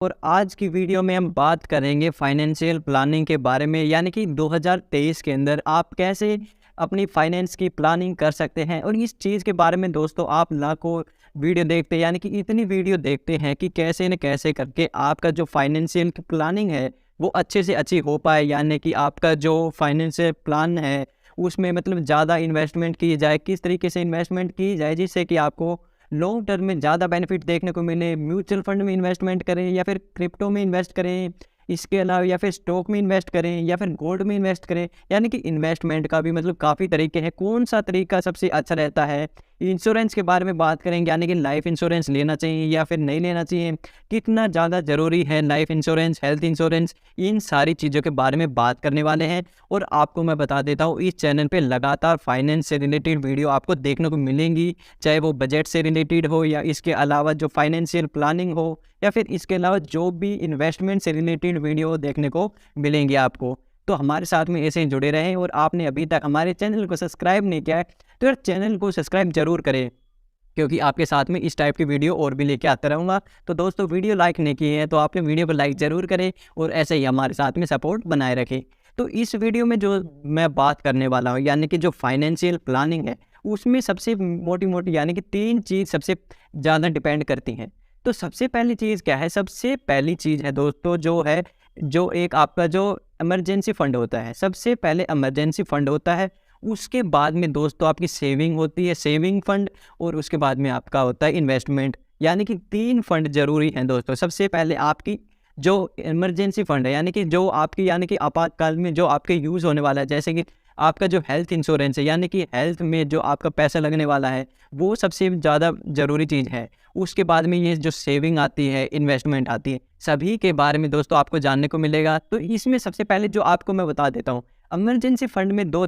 और आज की वीडियो में हम बात करेंगे फाइनेंशियल प्लानिंग के बारे में, यानी कि 2023 के अंदर आप कैसे अपनी फाइनेंस की प्लानिंग कर सकते हैं। और इस चीज़ के बारे में दोस्तों आप लाखों वीडियो देखते हैं, यानी कि इतनी वीडियो देखते हैं कि कैसे न कैसे करके आपका जो फाइनेंशियल की प्लानिंग है वो अच्छे से अच्छी हो पाए, यानी कि आपका जो फाइनेंशियल प्लान है उसमें मतलब ज़्यादा इन्वेस्टमेंट की जाए, किस तरीके से इन्वेस्टमेंट की जाए जिससे कि आपको लॉन्ग टर्म में ज़्यादा बेनिफिट देखने को मिले। म्यूचुअल फंड में इन्वेस्टमेंट करें या फिर क्रिप्टो में इन्वेस्ट करें, इसके अलावा या फिर स्टॉक में इन्वेस्ट करें या फिर गोल्ड में इन्वेस्ट करें, यानी कि इन्वेस्टमेंट का भी मतलब काफ़ी तरीके हैं। कौन सा तरीका सबसे अच्छा रहता है, इंश्योरेंस के बारे में बात करेंगे, यानी कि लाइफ इंश्योरेंस लेना चाहिए या फिर नहीं लेना चाहिए, कितना ज़्यादा ज़रूरी है लाइफ इंश्योरेंस, हेल्थ इंश्योरेंस, इन सारी चीज़ों के बारे में बात करने वाले हैं। और आपको मैं बता देता हूँ, इस चैनल पे लगातार फाइनेंस से रिलेटेड वीडियो आपको देखने को मिलेंगी, चाहे वो बजट से रिलेटेड हो या इसके अलावा जो फाइनेंशियल प्लानिंग हो या फिर इसके अलावा जो भी इन्वेस्टमेंट से रिलेटेड वीडियो देखने को मिलेंगी आपको। तो हमारे साथ में ऐसे ही जुड़े रहें। और आपने अभी तक हमारे चैनल को सब्सक्राइब नहीं किया है तो यार चैनल को सब्सक्राइब जरूर करें, क्योंकि आपके साथ में इस टाइप की वीडियो और भी लेके आता रहूँगा। तो दोस्तों वीडियो लाइक नहीं की है तो आपने वीडियो को लाइक ज़रूर करें और ऐसे ही हमारे साथ में सपोर्ट बनाए रखें। तो इस वीडियो में जो मैं बात करने वाला हूँ, यानी कि जो फाइनेंशियल प्लानिंग है उसमें सबसे मोटी मोटी यानी कि 3 चीज़ सबसे ज़्यादा डिपेंड करती हैं। तो सबसे पहली चीज़ क्या है? सबसे पहली चीज़ है दोस्तों जो है, जो एक आपका जो इमरजेंसी फ़ंड होता है। सबसे पहले इमरजेंसी फ़ंड होता है, उसके बाद में दोस्तों आपकी सेविंग होती है, सेविंग फ़ंड, और उसके बाद में आपका होता है इन्वेस्टमेंट। यानी कि 3 फंड ज़रूरी हैं दोस्तों। सबसे पहले आपकी जो इमरजेंसी फ़ंड है, यानी कि जो आपकी यानी कि आपातकाल में जो आपके यूज़ होने वाला है, जैसे कि आपका जो हेल्थ इंश्योरेंस है, यानी कि हेल्थ में जो आपका पैसा लगने वाला है वो सबसे ज़्यादा ज़रूरी चीज़ है। उसके बाद में ये जो सेविंग आती है, इन्वेस्टमेंट आती है, सभी के बारे में दोस्तों आपको जानने को मिलेगा। तो इसमें सबसे पहले जो आपको मैं बता देता हूँ, इमरजेंसी फ़ंड में दो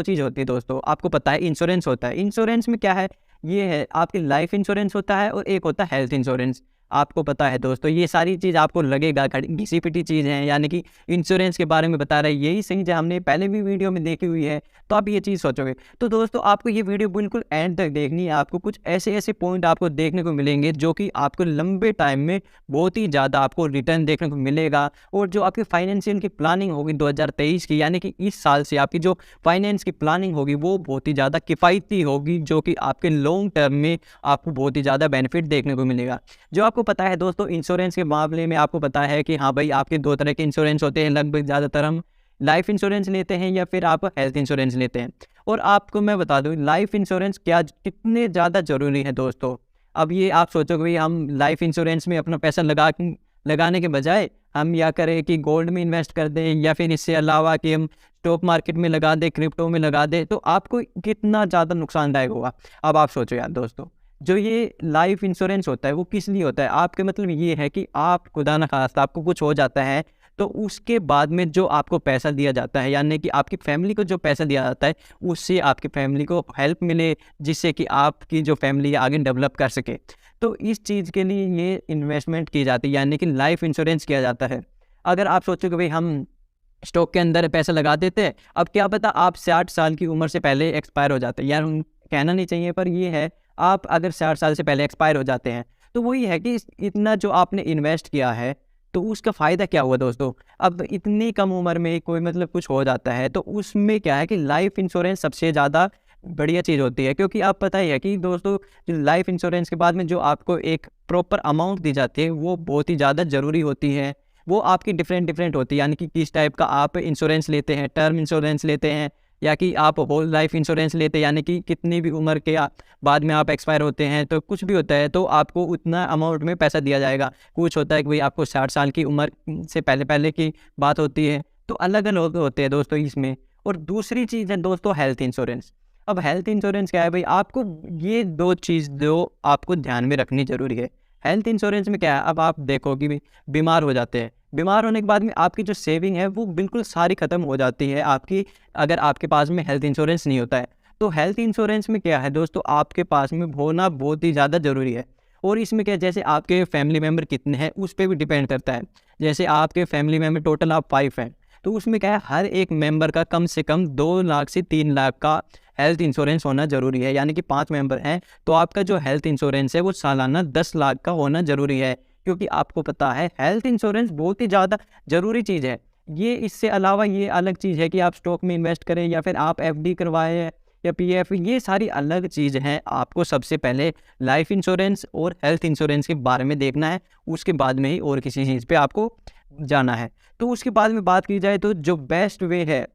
चीज़ होती है दोस्तों। आपको पता है इंश्योरेंस होता है। इंश्योरेंस में क्या है, ये है आपकी लाइफ इंश्योरेंस होता है और एक होता है हेल्थ इंश्योरेंस। आपको पता है दोस्तों, ये सारी चीज़ आपको लगेगा घिसी-पिटी चीज़ है, यानी कि इंश्योरेंस के बारे में बता रहा है, यही चीज़ हमने पहले भी वीडियो में देखी हुई है, तो आप ये चीज़ सोचोगे। तो दोस्तों आपको ये वीडियो बिल्कुल एंड तक देखनी है। आपको कुछ ऐसे-ऐसे पॉइंट आपको देखने को मिलेंगे जो कि आपको लंबे टाइम में बहुत ही ज़्यादा आपको रिटर्न देखने को मिलेगा। और जो आपकी फाइनेंशियल की प्लानिंग होगी 2023 की, यानी कि इस साल से आपकी जो फाइनेंस की प्लानिंग होगी वो बहुत ही ज़्यादा किफ़ायती होगी, जो कि आपके लॉन्ग टर्म में आपको बहुत ही ज़्यादा बेनिफिट देखने को मिलेगा। जो आपको पता है दोस्तों, इंश्योरेंस के मामले में आपको पता है कि हाँ भाई, आपके 2 तरह के इंश्योरेंस होते हैं लगभग। ज़्यादातर हम लाइफ इंश्योरेंस लेते हैं या फिर आप हेल्थ इंश्योरेंस लेते हैं। और आपको मैं बता दूं, लाइफ इंश्योरेंस क्या कितने ज़्यादा ज़रूरी है दोस्तों। अब ये आप सोचोगे भाई, हम लाइफ इंश्योरेंस में अपना पैसा लगाने के बजाय हम या करें कि गोल्ड में इन्वेस्ट कर दें, या फिर इससे अलावा कि हम स्टॉक मार्केट में लगा दें, क्रिप्टो में लगा दें, तो आपको कितना ज़्यादा नुकसानदायक होगा। अब आप सोचो यार दोस्तों, जो ये लाइफ इंश्योरेंस होता है वो किस लिए होता है? आपके मतलब ये है कि आप खुदा न खास्ता आपको कुछ हो जाता है तो उसके बाद में जो आपको पैसा दिया जाता है, यानी कि आपकी फैमिली को जो पैसा दिया जाता है, उससे आपकी फैमिली को हेल्प मिले, जिससे कि आपकी जो फैमिली है आगे डेवलप कर सके। तो इस चीज़ के लिए ये इन्वेस्टमेंट की जाती है, यानी कि लाइफ इंश्योरेंस किया जाता है। अगर आप सोचोगे भाई हम स्टॉक के अंदर पैसा लगा देते हैं, अब क्या पता आप 60 साल की उम्र से पहले एक्सपायर हो जाते हैं, यार कहना नहीं चाहिए पर ये है, आप अगर 60 साल से पहले एक्सपायर हो जाते हैं तो वही है कि इतना जो आपने इन्वेस्ट किया है तो उसका फ़ायदा क्या हुआ दोस्तों। अब इतनी कम उम्र में कोई मतलब कुछ हो जाता है तो उसमें क्या है कि लाइफ इंश्योरेंस सबसे ज़्यादा बढ़िया चीज़ होती है, क्योंकि आप पता ही है कि दोस्तों लाइफ इंश्योरेंस के बाद में जो आपको एक प्रॉपर अमाउंट दी जाती है वो बहुत ही ज़्यादा ज़रूरी होती है। वो आपकी डिफरेंट होती है, यानी कि किस टाइप का आप इंश्योरेंस लेते हैं, टर्म इंश्योरेंस लेते हैं या कि आप होल लाइफ इंश्योरेंस लेते हैं, यानी कि कितनी भी उम्र के बाद में आप एक्सपायर होते हैं तो कुछ भी होता है तो आपको उतना अमाउंट में पैसा दिया जाएगा। कुछ होता है कि भाई आपको 60 साल की उम्र से पहले की बात होती है, तो अलग अलग होते हैं दोस्तों इसमें। और दूसरी चीज़ है दोस्तों हेल्थ इंश्योरेंस। अब हेल्थ इंश्योरेंस क्या है भाई, आपको ये 2 चीज़ जो आपको ध्यान में रखनी ज़रूरी है। हेल्थ इंश्योरेंस में क्या है, अब आप देखो कि बीमार हो जाते हैं, बीमार होने के बाद में आपकी जो सेविंग है वो बिल्कुल सारी ख़त्म हो जाती है आपकी, अगर आपके पास में हेल्थ इंश्योरेंस नहीं होता है। तो हेल्थ इंश्योरेंस में क्या है दोस्तों, आपके पास में होना बहुत ही ज़्यादा ज़रूरी है। और इसमें क्या है, जैसे आपके फैमिली मेम्बर कितने हैं उस पर भी डिपेंड करता है। जैसे आपके फैमिली मेम्बर टोटल आप 5 हैं, तो उसमें क्या है, हर एक मेंबर का कम से कम 2 लाख से 3 लाख का हेल्थ इंश्योरेंस होना ज़रूरी है। यानी कि 5 मेंबर हैं तो आपका जो हेल्थ इंश्योरेंस है वो सालाना 10 लाख का होना ज़रूरी है। क्योंकि आपको पता है हेल्थ इंश्योरेंस बहुत ही ज़्यादा ज़रूरी चीज़ है। ये इससे अलावा ये अलग चीज़ है कि आप स्टॉक में इन्वेस्ट करें या फिर आप एफडी करवाएं या पीएफ, ये सारी अलग चीज़ हैं। आपको सबसे पहले लाइफ इंश्योरेंस और हेल्थ इंश्योरेंस के बारे में देखना है, उसके बाद में ही और किसी चीज़ पे आपको जाना है। तो उसके बाद में बात की जाए तो जो बेस्ट वे है,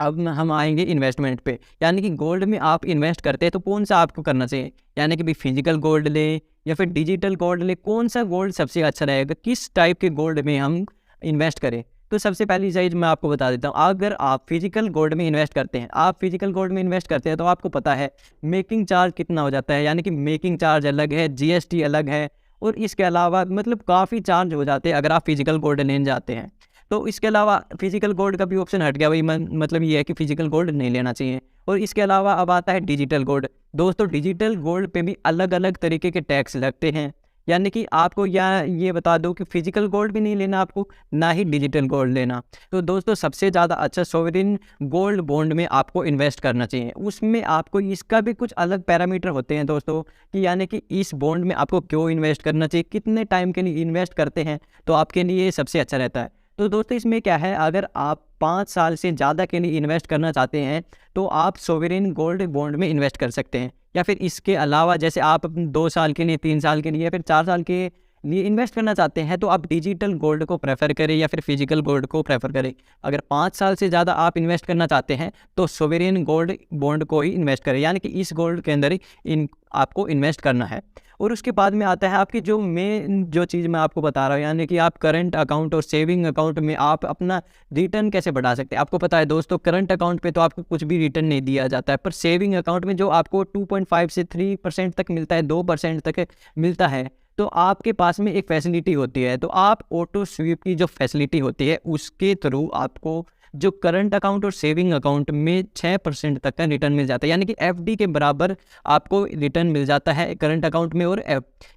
अब हम आएंगे इन्वेस्टमेंट पे, यानी कि गोल्ड में आप इन्वेस्ट करते हैं तो कौन सा आपको करना चाहिए, यानी कि भाई फिजिकल गोल्ड लें या फिर डिजिटल गोल्ड लें, कौन सा गोल्ड सबसे अच्छा रहेगा, किस टाइप के गोल्ड में हम इन्वेस्ट करें। तो सबसे पहली चीज़ मैं आपको बता देता हूँ, अगर आप फिजिकल गोल्ड में इन्वेस्ट करते हैं, तो आपको पता है मेकिंग चार्ज कितना हो जाता है, यानी कि मेकिंग चार्ज अलग है, जीएसटी अलग है, और इसके अलावा मतलब काफ़ी चार्ज हो जाते हैं अगर आप फिजिकल गोल्ड लेने जाते हैं। तो इसके अलावा फिजिकल गोल्ड का भी ऑप्शन हट गया, वही मतलब ये है कि फिजिकल गोल्ड नहीं लेना चाहिए। और इसके अलावा अब आता है डिजिटल गोल्ड। दोस्तों डिजिटल गोल्ड पे भी अलग अलग तरीके के टैक्स लगते हैं, यानी कि आपको ये बता दो कि फिजिकल गोल्ड भी नहीं लेना आपको, ना ही डिजिटल गोल्ड लेना। तो दोस्तों सबसे ज़्यादा अच्छा सोवरिन गोल्ड बॉन्ड में आपको इन्वेस्ट करना चाहिए। उसमें आपको इसका भी कुछ अलग पैरामीटर होते हैं दोस्तों, कि यानी कि इस बॉन्ड में आपको क्यों इन्वेस्ट करना चाहिए, कितने टाइम के लिए इन्वेस्ट करते हैं तो आपके लिए सबसे अच्छा रहता है। तो दोस्तों इसमें क्या है, अगर आप 5 साल से ज़्यादा के लिए इन्वेस्ट करना चाहते हैं तो आप सोवरिन गोल्ड बॉन्ड में इन्वेस्ट कर सकते हैं, या फिर इसके अलावा जैसे आप 2 साल के लिए, 3 साल के लिए या फिर 4 साल के लिए इन्वेस्ट करना चाहते हैं तो आप डिजिटल गोल्ड को प्रेफर करें या फिर फिजिकल गोल्ड को प्रेफर करें। अगर 5 साल से ज़्यादा आप इन्वेस्ट करना चाहते हैं तो सोवरिन गोल्ड बॉन्ड को ही इन्वेस्ट करें, यानी कि इस गोल्ड के अंदर ही आपको इन्वेस्ट करना है। और उसके बाद में आता है आपकी जो चीज़ मैं आपको बता रहा हूँ, यानी कि आप करंट अकाउंट और सेविंग अकाउंट में आप अपना रिटर्न कैसे बढ़ा सकते हैं। आपको पता है दोस्तों करंट अकाउंट पे तो आपको कुछ भी रिटर्न नहीं दिया जाता है, पर सेविंग अकाउंट में जो आपको 2.5 से 3% तक मिलता है, 2% तक मिलता है, तो आपके पास में एक फैसिलिटी होती है। तो आप ऑटो स्वीप की जो फैसिलिटी होती है उसके थ्रू आपको जो करंट अकाउंट और सेविंग अकाउंट में 6% तक का रिटर्न मिल जाता है, यानी कि एफडी के बराबर आपको रिटर्न मिल जाता है करंट अकाउंट में और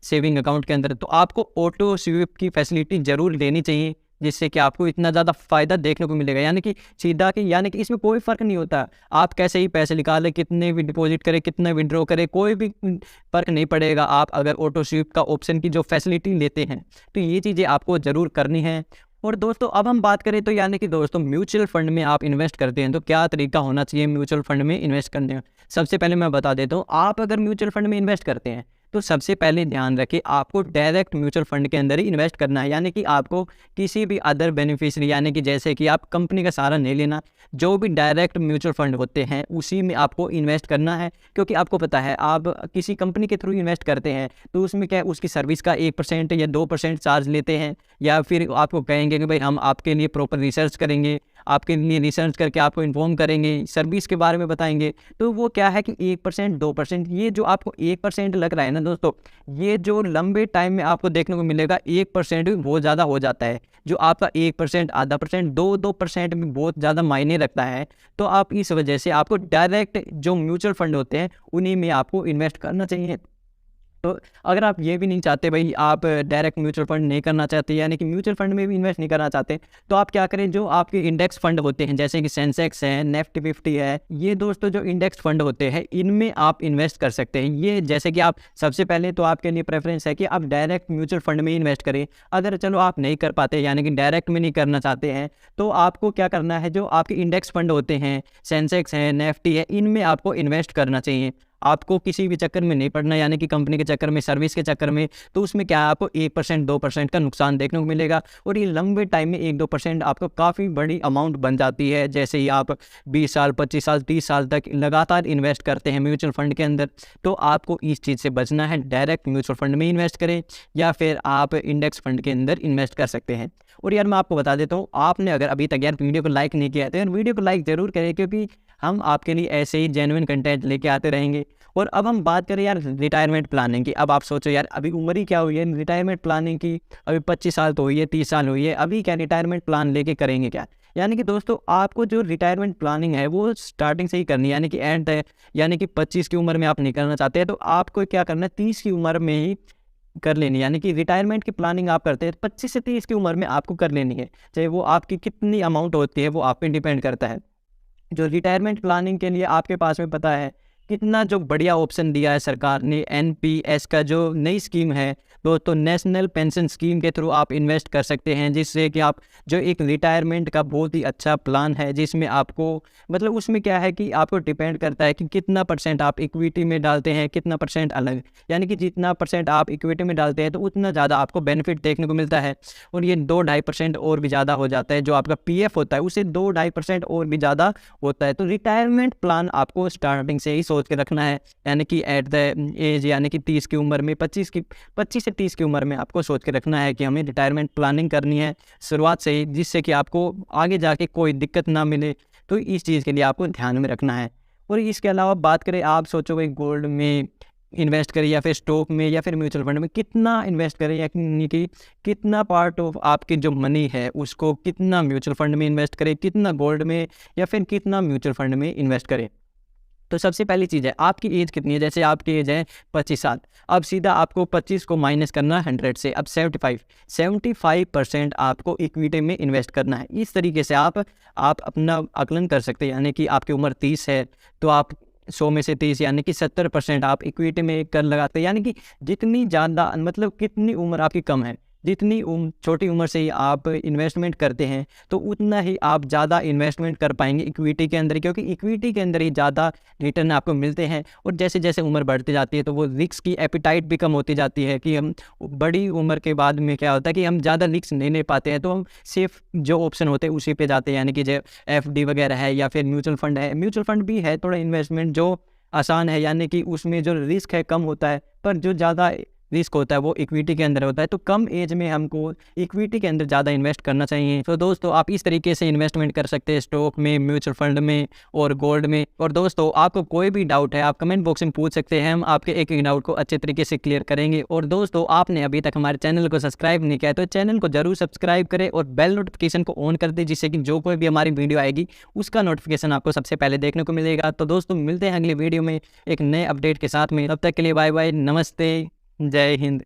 सेविंग अकाउंट के अंदर। तो आपको ऑटो स्वीप की फैसिलिटी ज़रूर लेनी चाहिए, जिससे कि आपको इतना ज़्यादा फ़ायदा देखने को मिलेगा, यानी कि सीधा कि यानी कि इसमें कोई फ़र्क नहीं होता, आप कैसे ही पैसे निकालें, कितने भी डिपॉजिट करें, कितने विड्रॉ करें, कोई भी फ़र्क नहीं पड़ेगा आप अगर ऑटो स्वीप का ऑप्शन की जो फैसिलिटी लेते हैं। तो ये चीज़ें आपको ज़रूर करनी है। और दोस्तों अब हम बात करें तो यानी कि दोस्तों म्यूचुअल फंड में आप इन्वेस्ट करते हैं तो क्या तरीका होना चाहिए म्यूचुअल फंड में इन्वेस्ट करने का। सबसे पहले मैं बता देता हूँ, आप अगर म्यूचुअल फंड में इन्वेस्ट करते हैं तो सबसे पहले ध्यान रखें आपको डायरेक्ट म्यूचुअल फंड के अंदर ही इन्वेस्ट करना है, यानी कि आपको किसी भी अदर बेनिफिशियरी, यानी कि जैसे कि आप कंपनी का सहारा नहीं लेना, जो भी डायरेक्ट म्यूचुअल फंड होते हैं उसी में आपको इन्वेस्ट करना है। क्योंकि आपको पता है आप किसी कंपनी के थ्रू इन्वेस्ट करते हैं तो उसमें क्या है, उसकी सर्विस का 1% या 2% चार्ज लेते हैं, या फिर आपको कहेंगे कि भाई हम आपके लिए प्रॉपर रिसर्च करेंगे, आपके लिए रिसर्च करके आपको इन्फॉर्म करेंगे, सर्विस के बारे में बताएंगे। तो वो क्या है कि 1%, 2%, ये जो आपको 1% लग रहा है ना दोस्तों, ये जो लंबे टाइम में आपको देखने को मिलेगा 1% भी बहुत ज़्यादा हो जाता है। जो आपका 1%, आधा परसेंट, 2% भी बहुत ज़्यादा मायने रखता है। तो आप इस वजह से आपको डायरेक्ट जो म्यूचुअल फंड होते हैं उन्हीं में आपको इन्वेस्ट करना चाहिए। तो अगर आप ये भी नहीं चाहते भाई, आप डायरेक्ट म्यूचुअल फंड नहीं करना चाहते, यानी कि म्यूचुअल फंड में भी इन्वेस्ट नहीं करना चाहते, तो आप क्या करें, जो आपके इंडेक्स फंड होते हैं जैसे कि सेंसेक्स है, निफ्टी 50 है, ये दोस्तों जो इंडेक्स फंड होते हैं इनमें आप इन्वेस्ट कर सकते हैं। ये जैसे कि आप सबसे पहले तो आपके लिए प्रेफरेंस है कि आप डायरेक्ट म्यूचुअल फंड में इन्वेस्ट करें। अगर चलो आप नहीं कर पाते, यानी कि डायरेक्ट में नहीं करना चाहते हैं, तो आपको क्या करना है, जो आपके इंडेक्स फंड होते हैं, सेंसेक्स है, निफ्टी है, इनमें आपको इन्वेस्ट करना चाहिए। आपको किसी भी चक्कर में नहीं पड़ना, यानी कि कंपनी के चक्कर में, सर्विस के चक्कर में। तो उसमें क्या है, आपको 1%, 2% का नुकसान देखने को मिलेगा, और ये लंबे टाइम में 1-2% आपको काफ़ी बड़ी अमाउंट बन जाती है। जैसे ही आप 20 साल, 25 साल, 30 साल तक लगातार इन्वेस्ट करते हैं म्यूचुअल फंड के अंदर, तो आपको इस चीज़ से बचना है। डायरेक्ट म्यूचुअल फंड में इन्वेस्ट करें या फिर आप इंडेक्स फंड के अंदर इन्वेस्ट कर सकते हैं। और यार मैं आपको बता देता हूँ, आपने अगर अभी तक यार वीडियो को लाइक नहीं किया है तो यार वीडियो को लाइक ज़रूर करें, क्योंकि हम आपके लिए ऐसे ही जेन्युइन कंटेंट लेके आते रहेंगे। और अब हम बात करें यार रिटायरमेंट प्लानिंग की। अब आप सोचो यार, अभी उम्र ही क्या हुई है रिटायरमेंट प्लानिंग की, अभी 25 साल तो हुई है, 30 साल हुई है, अभी क्या रिटायरमेंट प्लान लेके करेंगे क्या। यानी कि दोस्तों आपको जो रिटायरमेंट प्लानिंग है वो स्टार्टिंग से ही करनी है, यानी कि एंड है, यानी कि 25 की उम्र में आप नहीं करना चाहते हैं तो आपको क्या करना है, 30 की उम्र में ही कर लेनी है। यानी कि रिटायरमेंट की प्लानिंग आप करते हैं 25 से 30 की उम्र में आपको कर लेनी है, चाहे वो आपकी कितनी अमाउंट होती है वो आप पे डिपेंड करता है। जो रिटायरमेंट प्लानिंग के लिए आपके पास में पता है कितना जो बढ़िया ऑप्शन दिया है सरकार ने, एनपीएस का जो नई स्कीम है तो नेशनल पेंशन स्कीम के थ्रू आप इन्वेस्ट कर सकते हैं, जिससे कि आप जो एक रिटायरमेंट का बहुत ही अच्छा प्लान है, जिसमें आपको मतलब उसमें क्या है कि आपको डिपेंड करता है कि कितना परसेंट आप इक्विटी में डालते हैं, कितना परसेंट अलग, यानी कि जितना परसेंट आप इक्विटी में डालते हैं तो उतना ज़्यादा आपको बेनिफिट देखने को मिलता है। और ये 2-2.5% और भी ज़्यादा हो जाता है, जो आपका पीएफ होता है उससे 2-2.5% और भी ज़्यादा होता है। तो रिटायरमेंट प्लान आपको स्टार्टिंग से ही सोच के रखना है, यानी कि एट द एज, यानी कि 30 की उम्र में, 25 से 30 की उम्र में आपको सोच के रखना है कि हमें रिटायरमेंट प्लानिंग करनी है शुरुआत से ही, जिससे कि आपको आगे जाके कोई दिक्कत ना मिले। तो इस चीज़ के लिए आपको ध्यान में रखना है। और इसके अलावा बात करें, आप सोचोगे गोल्ड में इन्वेस्ट करें या फिर स्टॉक में या फिर म्यूचुअल फंड में, कितना इन्वेस्ट करें, यानी कि कितना पार्ट ऑफ आपकी जो मनी है उसको कितना म्यूचुअल फंड में इन्वेस्ट करें, कितना गोल्ड में या फिर कितना म्यूचुअल फंड में इन्वेस्ट करें। तो सबसे पहली चीज़ है, आपकी एज कितनी है। जैसे आपकी एज है 25 साल, अब सीधा आपको 25 को माइनस करना है 100 से, अब 75% आपको इक्विटी में इन्वेस्ट करना है। इस तरीके से आप अपना आकलन कर सकते हैं, यानी कि आपकी उम्र 30 है तो आप 100 में से 30 यानी कि 70% आप इक्विटी में कर लगाते हैं। यानी कि जितनी ज़्यादा, मतलब कितनी उम्र आपकी कम है, जितनी छोटी उम्र से ही आप इन्वेस्टमेंट करते हैं तो उतना ही आप ज़्यादा इन्वेस्टमेंट कर पाएंगे इक्विटी के अंदर, क्योंकि इक्विटी के अंदर ही ज़्यादा रिटर्न आपको मिलते हैं। और जैसे जैसे उम्र बढ़ती जाती है तो वो रिस्क की एपिटाइट भी कम होती जाती है, कि हम बड़ी उम्र के बाद में क्या होता है कि हम ज़्यादा रिस्क नहीं ले पाते हैं, तो हम सेफ जो ऑप्शन होते हैं उसी पे जाते हैं, यानी कि जो एफडी वगैरह है या फिर म्यूचुअल फंड है। म्यूचुअल फंड भी है थोड़ा इन्वेस्टमेंट जो आसान है, यानी कि उसमें जो रिस्क है कम होता है, पर जो ज़्यादा रिस्क होता है वो इक्विटी के अंदर होता है। तो कम एज में हमको इक्विटी के अंदर ज़्यादा इन्वेस्ट करना चाहिए। तो दोस्तों आप इस तरीके से इन्वेस्टमेंट कर सकते हैं, स्टॉक में, म्यूचुअल फंड में और गोल्ड में। और दोस्तों आपको कोई भी डाउट है आप कमेंट बॉक्स में पूछ सकते हैं, हम आपके एक एक डाउट को अच्छे तरीके से क्लियर करेंगे। और दोस्तों आपने अभी तक हमारे चैनल को सब्सक्राइब नहीं किया तो चैनल को जरूर सब्सक्राइब करें और बेल नोटिफिकेशन को ऑन कर दें, जिससे कि जो कोई भी हमारी वीडियो आएगी उसका नोटिफिकेशन आपको सबसे पहले देखने को मिलेगा। तो दोस्तों मिलते हैं अगली वीडियो में एक नए अपडेट के साथ में, तब तक के लिए बाय बाय, नमस्ते, जय हिंद।